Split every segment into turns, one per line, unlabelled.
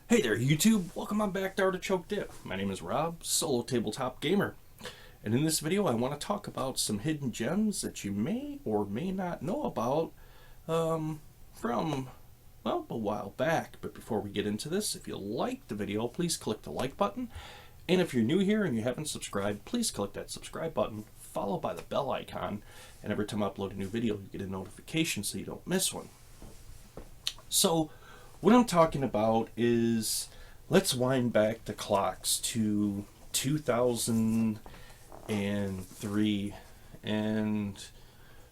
Hey there YouTube, welcome on back to Artichokedip. My name is Rob, solo tabletop gamer. And in this video I want to talk about some hidden gems that you may or may not know about from, well, a while back. But before we get into this, if you like the video, please click the like button. And if you're new here and you haven't subscribed, please click that subscribe button, followed by the bell icon. And every time I upload a new video, you get a notification so you don't miss one. So, what I'm talking about is, let's wind back the clocks to 2003, and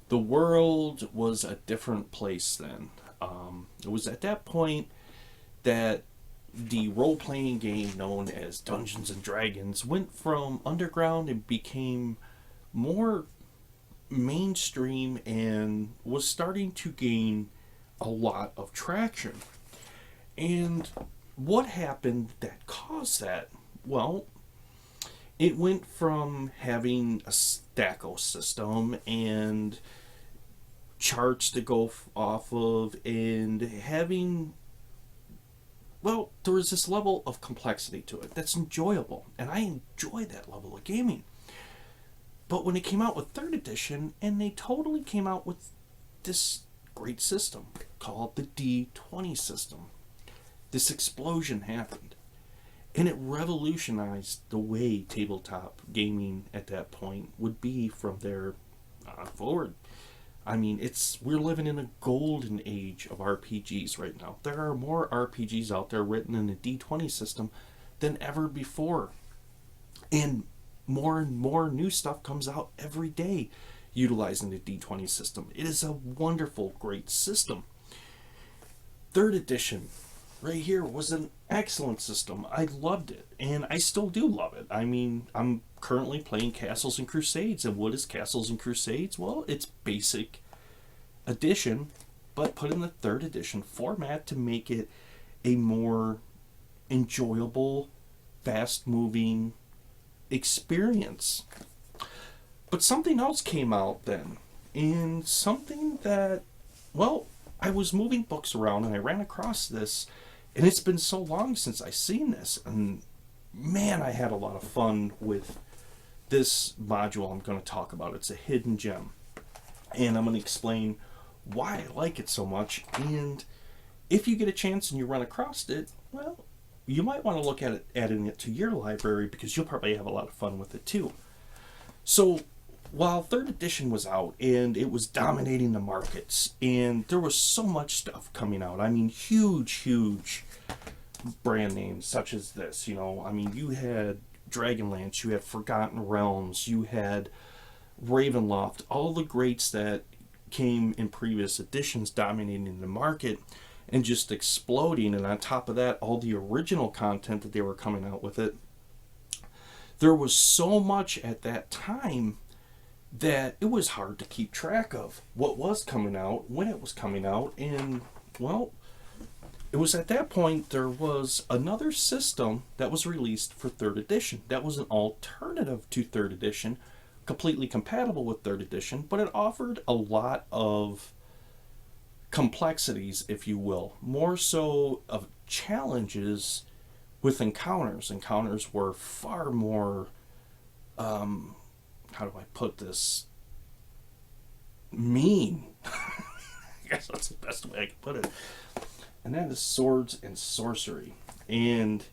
the world was a different place then. It was at that point that the role-playing game known as Dungeons and Dragons went from underground and became more mainstream and was starting to gain a lot of traction. And what happened that caused that? Well, it went from having a stacko system and charts to go off of and having, well, there was this level of complexity to it that's enjoyable. And I enjoy that level of gaming. But when it came out with 3rd edition, and they totally came out with this great system called the D20 system, this explosion happened, and it revolutionized the way tabletop gaming at that point would be from there forward. I mean, we're living in a golden age of RPGs right now. There are more RPGs out there written in the D20 system than ever before, and more new stuff comes out every day utilizing the D20 system. It is a wonderful, great system. 3rd edition right here was an excellent system. I loved it, and I still do love it. I mean, I'm currently playing Castles and Crusades, and what is Castles and Crusades? Well, it's basic edition, but put in the 3rd edition format to make it a more enjoyable, fast-moving experience. But something else came out then, and something that, well, I was moving books around and I ran across this, and it's been so long since I seen this, and man, I had a lot of fun with this module I'm going to talk about. It's a hidden gem, and I'm going to explain why I like it so much, and if you get a chance and you run across it, well, you might want to look at it, adding it to your library, because you'll probably have a lot of fun with it too. So, while 3rd edition was out and it was dominating the markets, and there was so much stuff coming out, I mean, huge brand names such as this, I mean, you had Dragonlance, you had Forgotten Realms, you had Ravenloft, all the greats that came in previous editions dominating the market and just exploding, and on top of that, all the original content that they were coming out with it. There was so much at that time that it was hard to keep track of what was coming out, when it was coming out, and, well, it was at that point there was another system that was released for 3rd edition. That was an alternative to 3rd edition, completely compatible with 3rd edition, but it offered a lot of complexities, if you will, more so of challenges with encounters. Encounters were far more, how do I put this? Mean. I guess that's the best way I can put it. And that is swords and sorcery. And,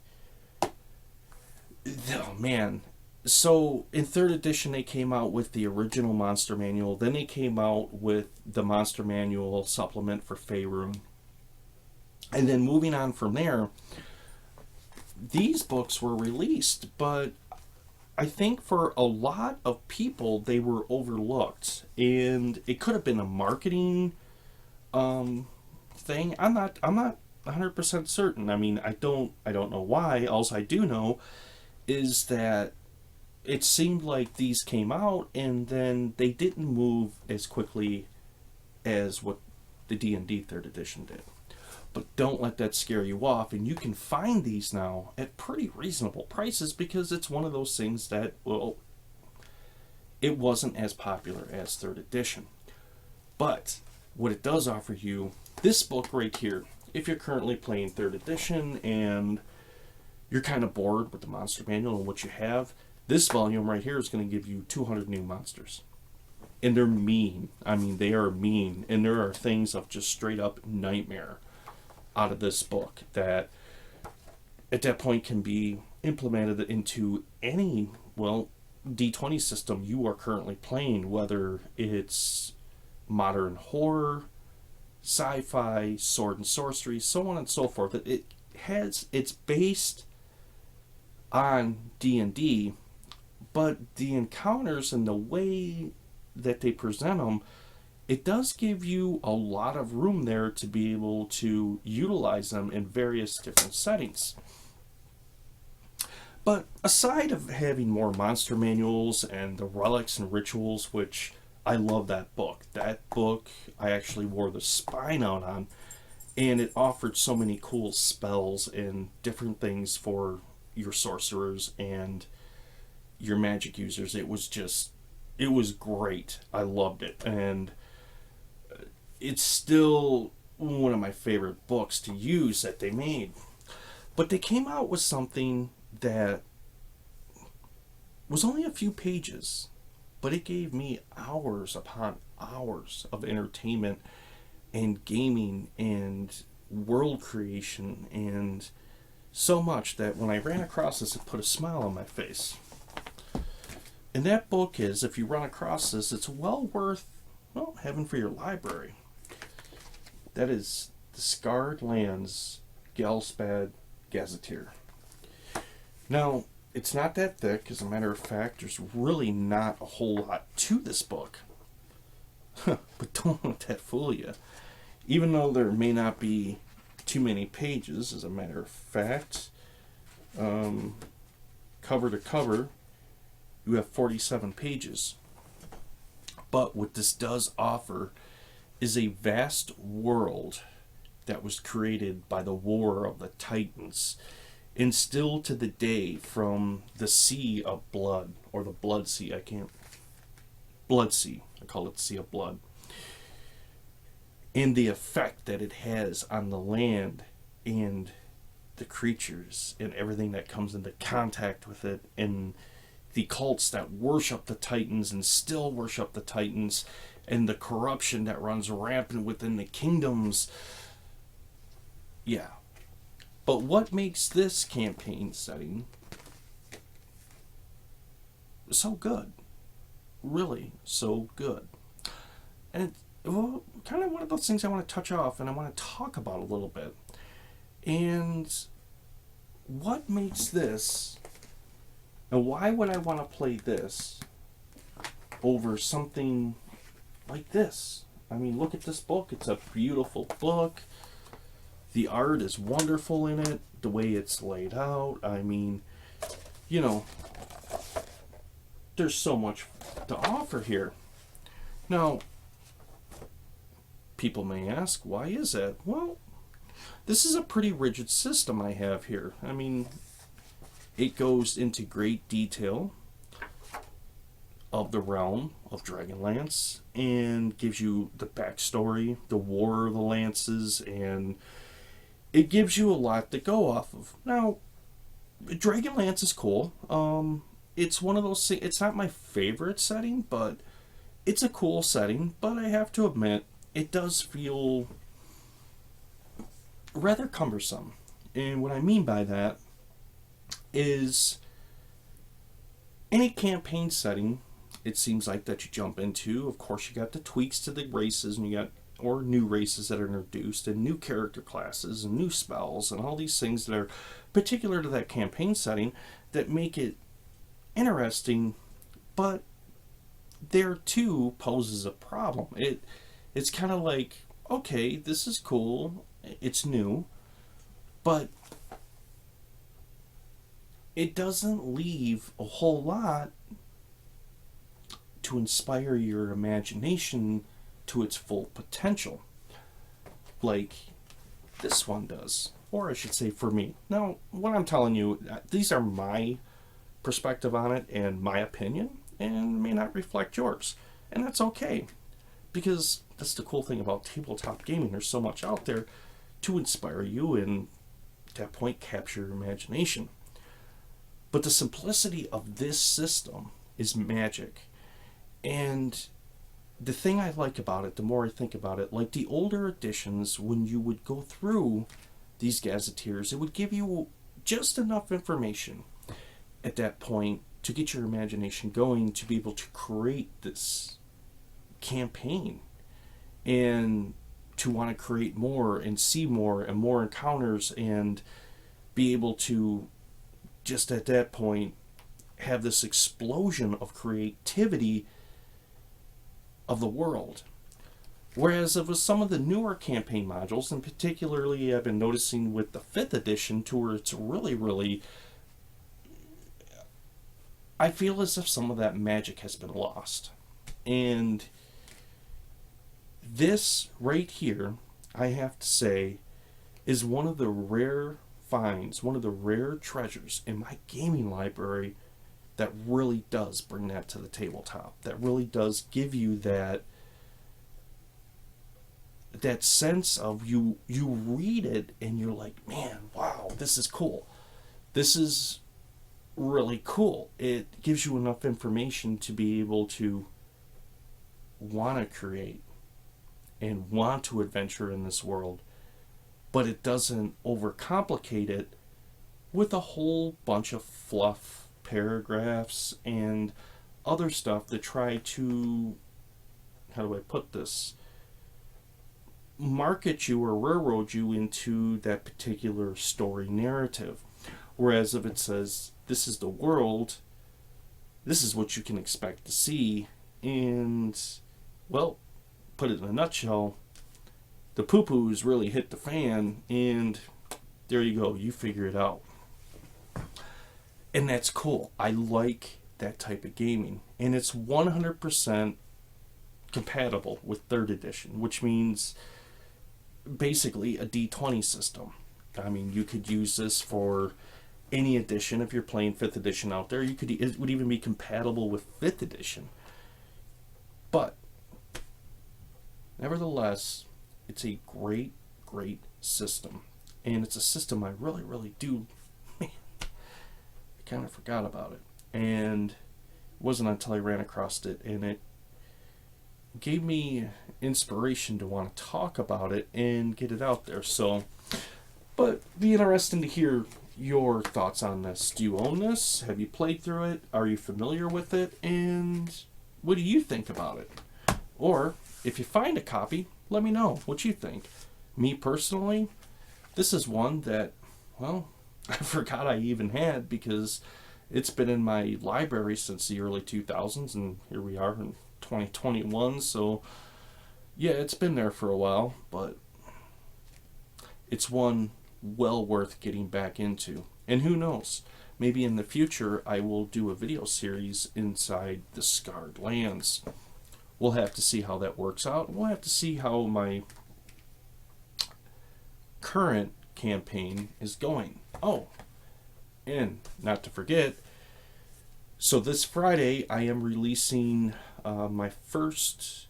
oh man. So, in 3rd edition, they came out with the original Monster Manual. Then they came out with the Monster Manual supplement for Faerun. And then moving on from there, these books were released, but I think for a lot of people they were overlooked, and it could have been a marketing thing. I'm not 100% certain. I mean, I don't know why. All I do know is that it seemed like these came out and then they didn't move as quickly as what the D&D 3rd edition did. But don't let that scare you off, and you can find these now at pretty reasonable prices, because it's one of those things that, well, it wasn't as popular as 3rd edition. But what it does offer you, this book right here, if you're currently playing 3rd edition and you're kind of bored with the monster manual and what you have, this volume right here is going to give you 200 new monsters. And they're mean. I mean, they are mean. And there are things of just straight up nightmare out of this book that at that point can be implemented into any, well, D20 system you are currently playing, whether it's modern horror, sci-fi, sword and sorcery, so on and so forth. It's based on D&D, but the encounters and the way that they present them, it does give you a lot of room there to be able to utilize them in various different settings. But aside of having more monster manuals and the relics and rituals, which I love that book. That book I actually wore the spine out on, and it offered so many cool spells and different things for your sorcerers and your magic users. It was great. I loved it. And it's still one of my favorite books to use that they made. But they came out with something that was only a few pages, but it gave me hours upon hours of entertainment and gaming and world creation and so much that when I ran across this, it put a smile on my face. And that book is, if you run across this, it's well worth having for your library. That is The Scarred Lands Galspad Gazetteer. Now, it's not that thick. As a matter of fact, there's really not a whole lot to this book. But don't let that fool you. Even though there may not be too many pages, as a matter of fact, cover to cover, you have 47 pages. But what this does offer is a vast world that was created by the War of the Titans, and still to the day from the Sea of Blood, or the Blood Sea, Blood Sea, I call it Sea of Blood, and the effect that it has on the land and the creatures and everything that comes into contact with it, and the cults that worship the Titans and still worship the Titans, and the corruption that runs rampant within the kingdoms. Yeah. But what makes this campaign setting so good? Really so good. And it's kind of one of those things I want to touch off and I want to talk about a little bit. And what makes this, and why would I want to play this over something like this? I mean, look at this book. It's a beautiful book. The art is wonderful in it. The way it's laid out. I mean, there's so much to offer here. Now, people may ask, why is that? Well, this is a pretty rigid system I have here. I mean, it goes into great detail of the realm of Dragonlance and gives you the backstory, the War of the Lances, and it gives you a lot to go off of. Now, Dragonlance is cool. It's one of those things, it's not my favorite setting, but it's a cool setting. But I have to admit, it does feel rather cumbersome. And what I mean by that is any campaign setting, it seems like that you jump into, of course you got the tweaks to the races, and you got new races that are introduced, and new character classes and new spells and all these things that are particular to that campaign setting that make it interesting, but there too poses a problem. It's kind of like, okay, this is cool, it's new, but it doesn't leave a whole lot to inspire your imagination to its full potential, like this one does, or I should say for me. Now, what I'm telling you, these are my perspective on it and my opinion, and may not reflect yours, and that's okay, because that's the cool thing about tabletop gaming. There's so much out there. to inspire you and at that point capture your imagination. But the simplicity of this system is magic. And the thing I like about it, the more I think about it, like the older editions, when you would go through these gazetteers, it would give you just enough information at that point to get your imagination going to be able to create this campaign and to want to create more and see more and more encounters and be able to just at that point have this explosion of creativity of the world. Whereas with some of the newer campaign modules, and particularly I've been noticing with the 5th edition, to where it's really, I feel as if some of that magic has been lost. And this right here, I have to say, is one of the rare finds, one of the rare treasures in my gaming library that really does bring that to the tabletop. That really does give you that sense of you read it and you're like, man, wow, this is cool. This is really cool. It gives you enough information to be able to want to create and want to adventure in this world, but it doesn't overcomplicate it with a whole bunch of fluff paragraphs and other stuff that try to, how do I put this, market you or railroad you into that particular story narrative. Whereas if it says, this is the world, this is what you can expect to see, and, well, put it in a nutshell, the poo-poos really hit the fan, and there you go, you figure it out. And that's cool. I like that type of gaming. And it's 100% compatible with 3rd edition, which means basically a D20 system. I mean, you could use this for any edition. If you're playing 5th edition out there, it would even be compatible with 5th edition. But nevertheless, it's a great system. And it's a system I really do, man, I kind of forgot about it. And it wasn't until I ran across it, and it gave me inspiration to want to talk about it and get it out there. So, but be interesting to hear your thoughts on this. Do you own this? Have you played through it? Are you familiar with it? And what do you think about it? Or if you find a copy, let me know what you think. Me personally, this is one that, well, I forgot I even had, because it's been in my library since the early 2000s, and here we are in 2021, so yeah, it's been there for a while, but it's one well worth getting back into. And who knows, maybe in the future I will do a video series inside the Scarred Lands. We'll have to see how that works out. We'll have to see how my current campaign is going. Oh, and not to forget, so this Friday I am releasing my first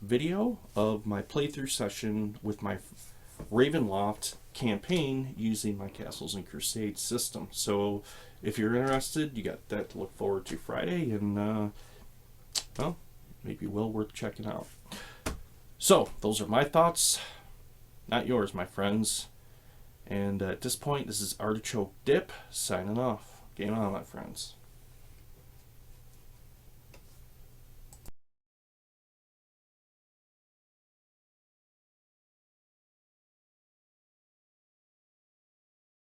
video of my playthrough session with my Ravenloft campaign using my Castles and Crusades system. So if you're interested, you got that to look forward to Friday, and well, maybe well worth checking out. So those are my thoughts, not yours, my friends. And at this point, this is Artichokedip signing off. Game on, my friends.